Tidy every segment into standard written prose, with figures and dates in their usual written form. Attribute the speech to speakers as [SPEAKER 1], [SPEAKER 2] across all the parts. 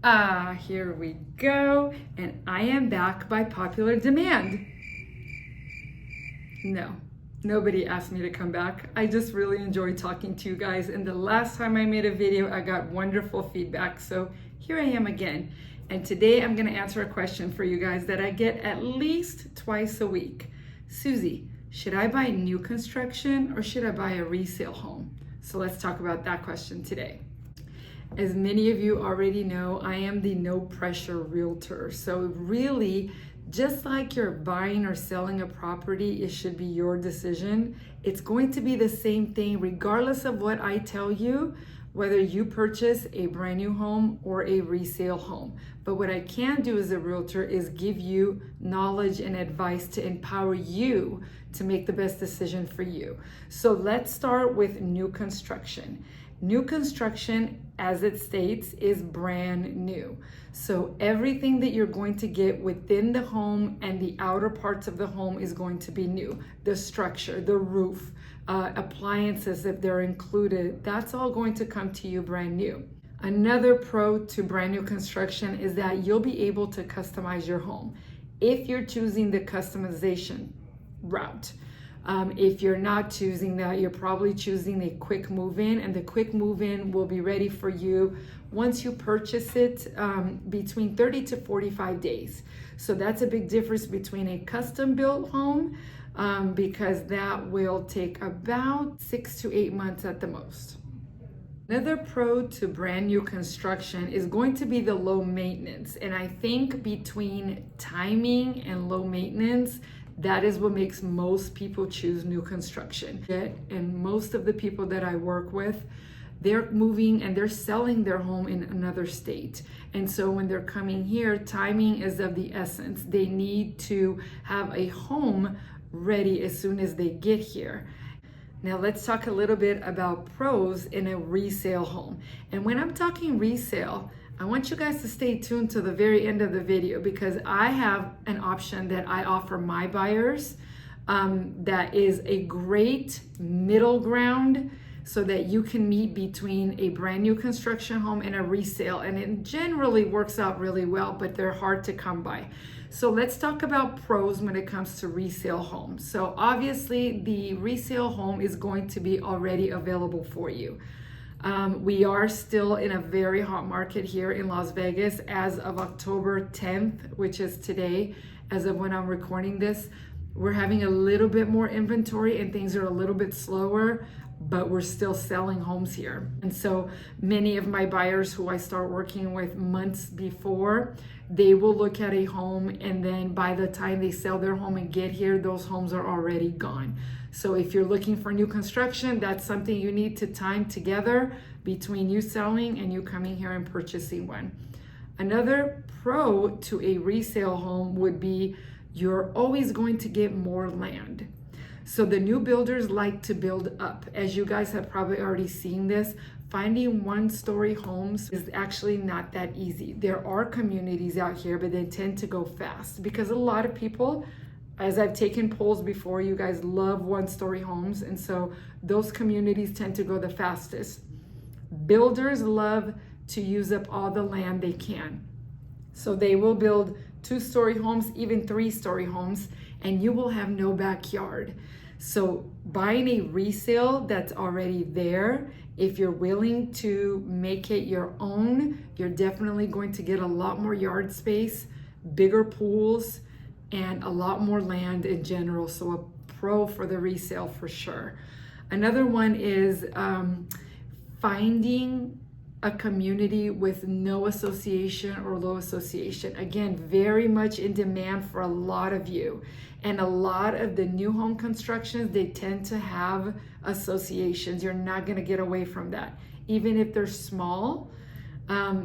[SPEAKER 1] Here we go. And I am back by popular demand. No, nobody asked me to come back. I just really enjoy talking to you guys. And the last time I made a video, I got wonderful feedback. So here I am again. And today I'm gonna answer a question for you guys that I get at least twice a week. Suzi, should I buy new construction or should I buy a resale home? So let's talk about that question today. As many of you already know, I am the no pressure realtor. So really, just like you're buying or selling a property, it should be your decision. It's going to be the same thing regardless of what I tell you, whether you purchase a brand new home or a resale home. But what I can do as a realtor is give you knowledge and advice to empower you to make the best decision for you. So let's start with new construction. New construction, as it states, is brand new. So everything that you're going to get within the home and the outer parts of the home is going to be new. The structure, the roof, appliances, if they're included, that's all going to come to you brand new. Another pro to brand new construction is that you'll be able to customize your home if you're choosing the customization route. If you're not choosing that, you're probably choosing a quick move-in, and the quick move-in will be ready for you once you purchase it between 30 to 45 days. So that's a big difference between a custom-built home because that will take about 6 to 8 months at the most. Another pro to brand new construction is going to be the low maintenance. And I think between timing and low maintenance, that is what makes most people choose new construction. And most of the people that I work with, they're moving and they're selling their home in another state. And so when they're coming here, timing is of the essence. They need to have a home ready as soon as they get here. Now let's talk a little bit about pros in a resale home. And when I'm talking resale, I want you guys to stay tuned to the very end of the video because I have an option that I offer my buyers that is a great middle ground so that you can meet between a brand new construction home and a resale. And it generally works out really well, but they're hard to come by. So let's talk about pros when it comes to resale homes. So obviously the resale home is going to be already available for you. We are still in a very hot market here in Las Vegas as of October 10th, which is today, as of when I'm recording this. We're having a little bit more inventory and things are a little bit slower, but we're still selling homes here. And so many of my buyers who I start working with months before, they will look at a home and then by the time they sell their home and get here, those homes are already gone. So if you're looking for new construction, that's something you need to time together between you selling and you coming here and purchasing one. Another pro to a resale home would be you're always going to get more land. So the new builders like to build up. As you guys have probably already seen this, finding one-story homes is actually not that easy. There are communities out here, but they tend to go fast because a lot of people, as I've taken polls before, you guys love one-story homes. And so those communities tend to go the fastest. Builders love to use up all the land they can. So they will build 2-story homes, even 3-story homes, and you will have no backyard. So buying a resale that's already there, if you're willing to make it your own, you're definitely going to get a lot more yard space, bigger pools, and a lot more land in general. So a pro for the resale for sure. Another one is finding a community with no association or low association. Again, very much in demand for a lot of you. And a lot of the new home constructions, they tend to have associations. You're not gonna get away from that. Even if they're small, $50,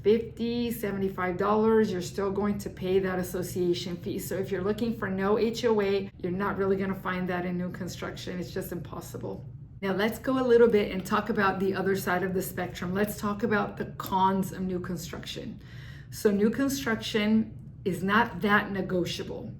[SPEAKER 1] $75, you're still going to pay that association fee. So if you're looking for no HOA, you're not really gonna find that in new construction. It's just impossible. Now let's go a little bit and talk about the other side of the spectrum. Let's talk about the cons of new construction. So new construction is not that negotiable.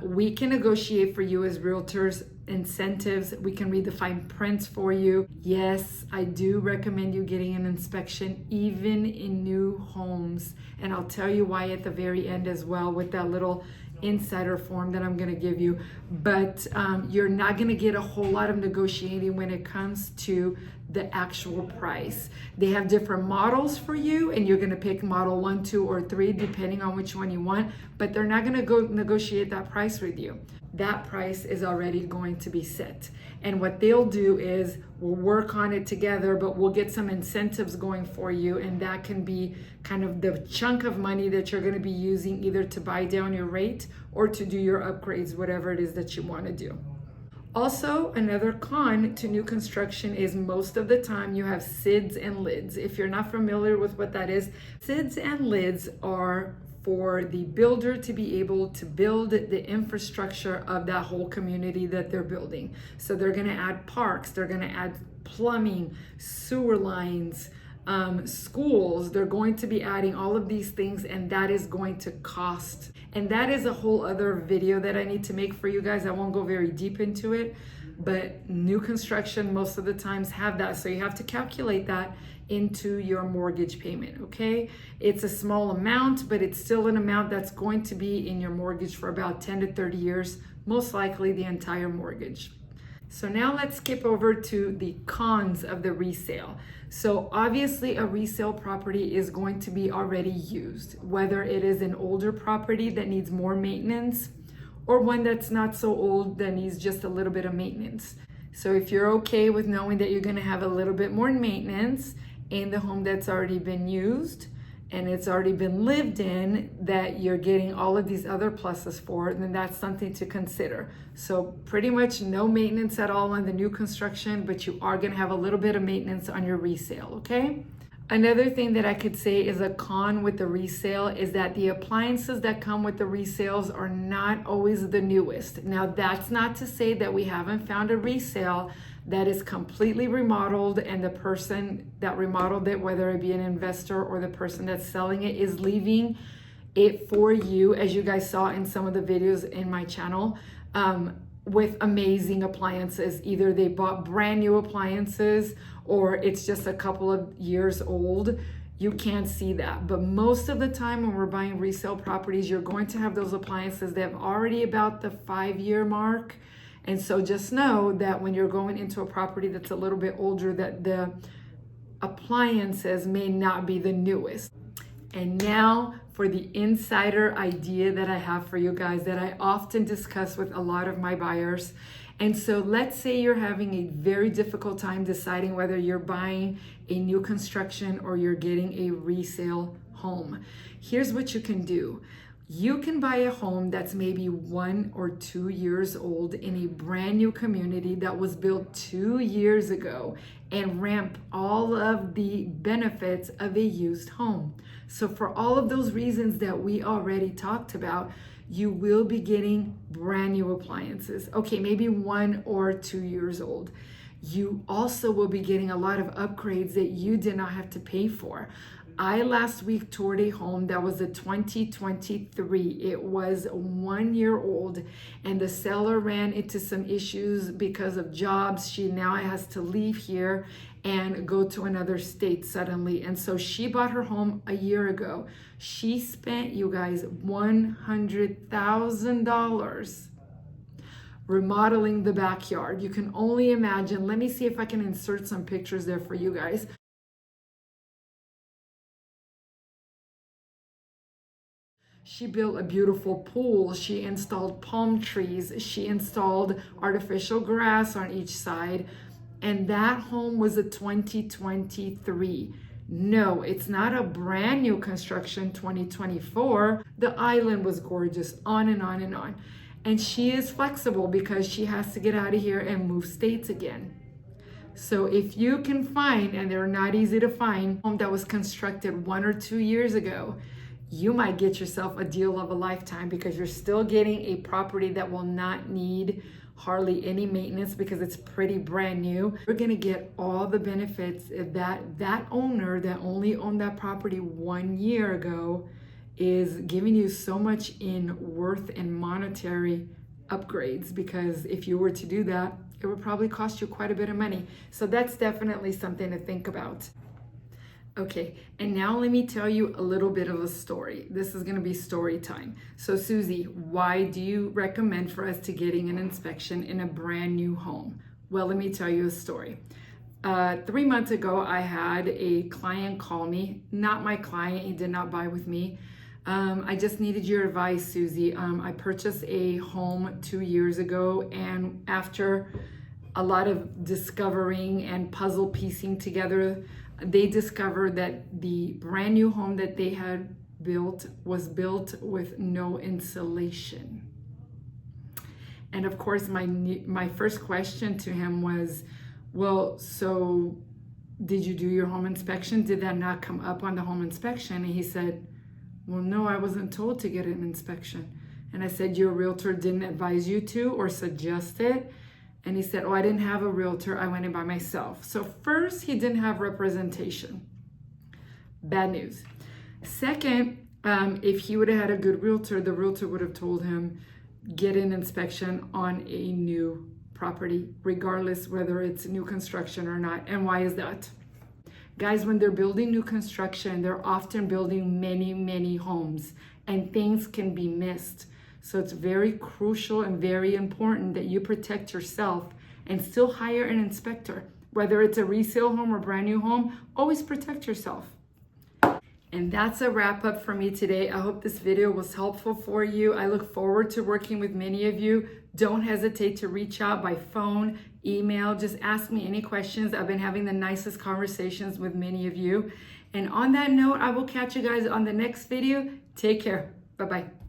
[SPEAKER 1] We can negotiate for you as realtors incentives. We can read the fine prints for you. Yes, I do recommend you getting an inspection even in new homes. And I'll tell you why at the very end as well with that little insider form that I'm going to give you. But you're not going to get a whole lot of negotiating when it comes to the actual price. They have different models for you, and you're going to pick model 1, 2, or 3 depending on which one you want, but they're not going to go negotiate that price with you. That price is already going to be set. And what they'll do is we'll work on it together, but we'll get some incentives going for you. And that can be kind of the chunk of money that you're going to be using either to buy down your rate or to do your upgrades, whatever it is that you want to do. Also, another con to new construction is most of the time you have SIDs and lids. If you're not familiar with what that is, SIDs and lids are for the builder to be able to build the infrastructure of that whole community that they're building. So they're going to add parks, they're going to add plumbing, sewer lines, schools. They're going to be adding all of these things, and that is going to cost. And that is a whole other video that I need to make for you guys. I won't go very deep into it, but new construction most of the times have that. So you have to calculate that into your mortgage payment, okay? It's a small amount, but it's still an amount that's going to be in your mortgage for about 10 to 30 years, most likely the entire mortgage. So now let's skip over to the cons of the resale. So obviously a resale property is going to be already used, whether it is an older property that needs more maintenance or one that's not so old that needs just a little bit of maintenance. So if you're okay with knowing that you're going to have a little bit more maintenance in the home that's already been used and it's already been lived in, that you're getting all of these other pluses for, then that's something to consider. So pretty much no maintenance at all on the new construction, but you are going to have a little bit of maintenance on your resale, okay? Another thing that I could say is a con with the resale is that the appliances that come with the resales are not always the newest. Now, that's not to say that we haven't found a resale that is completely remodeled and the person that remodeled it, whether it be an investor or the person that's selling it, is leaving it for you, as you guys saw in some of the videos in my channel, with amazing appliances. Either they bought brand new appliances or it's just a couple of years old. You can't see that. But most of the time when we're buying resale properties, you're going to have those appliances that have already about the 5-year mark. And so just know that when you're going into a property that's a little bit older, that the appliances may not be the newest. And now for the insider idea that I have for you guys that I often discuss with a lot of my buyers. And so let's say you're having a very difficult time deciding whether you're buying a new construction or you're getting a resale home. Here's what you can do. You can buy a home that's maybe 1 or 2 years old in a brand new community that was built 2 years ago and ramp all of the benefits of a used home. So for all of those reasons that we already talked about, you will be getting brand new appliances. Okay, maybe 1 or 2 years old. You also will be getting a lot of upgrades that you did not have to pay for. I last week toured a home that was a 2023. It was 1 year old and the seller ran into some issues because of jobs. She now has to leave here and go to another state suddenly. And so she bought her home a year ago. She spent, you guys, $100,000 remodeling the backyard. You can only imagine. Let me see if I can insert some pictures there for you guys. She built a beautiful pool. She installed palm trees. She installed artificial grass on each side. And that home was a 2023. No, it's not a brand new construction, 2024. The island was gorgeous, on and on and on. And she is flexible because she has to get out of here and move states again. So if you can find, and they're not easy to find, home that was constructed 1 or 2 years ago, you might get yourself a deal of a lifetime because you're still getting a property that will not need hardly any maintenance because it's pretty brand new. You're gonna get all the benefits that owner that only owned that property 1 year ago is giving you so much in worth and monetary upgrades, because if you were to do that, it would probably cost you quite a bit of money. So that's definitely something to think about. Okay, and now let me tell you a little bit of a story. This is gonna be story time. So Suzi, why do you recommend for us to getting an inspection in a brand new home? Well, let me tell you a story. 3 months ago, I had a client call me, not my client, he did not buy with me. I just needed your advice, Suzi. I purchased a home 2 years ago, and after a lot of discovering and puzzle piecing together, they discovered that the brand new home that they had built was built with no insulation. And of course, my first question to him was, well, so did you do your home inspection? Did that not come up on the home inspection? And he said, well, no, I wasn't told to get an inspection. And I said, your realtor didn't advise you to or suggest it? And he said, oh, I didn't have a realtor. I went in by myself. So first, he didn't have representation. Bad news. Second, if he would have had a good realtor, the realtor would have told him, get an inspection on a new property, regardless whether it's new construction or not. And why is that? Guys, when they're building new construction, they're often building many, many homes, and things can be missed. So it's very crucial and very important that you protect yourself and still hire an inspector. Whether it's a resale home or brand new home, always protect yourself. And that's a wrap up for me today. I hope this video was helpful for you. I look forward to working with many of you. Don't hesitate to reach out by phone, email, just ask me any questions. I've been having the nicest conversations with many of you. And on that note, I will catch you guys on the next video. Take care. Bye-bye.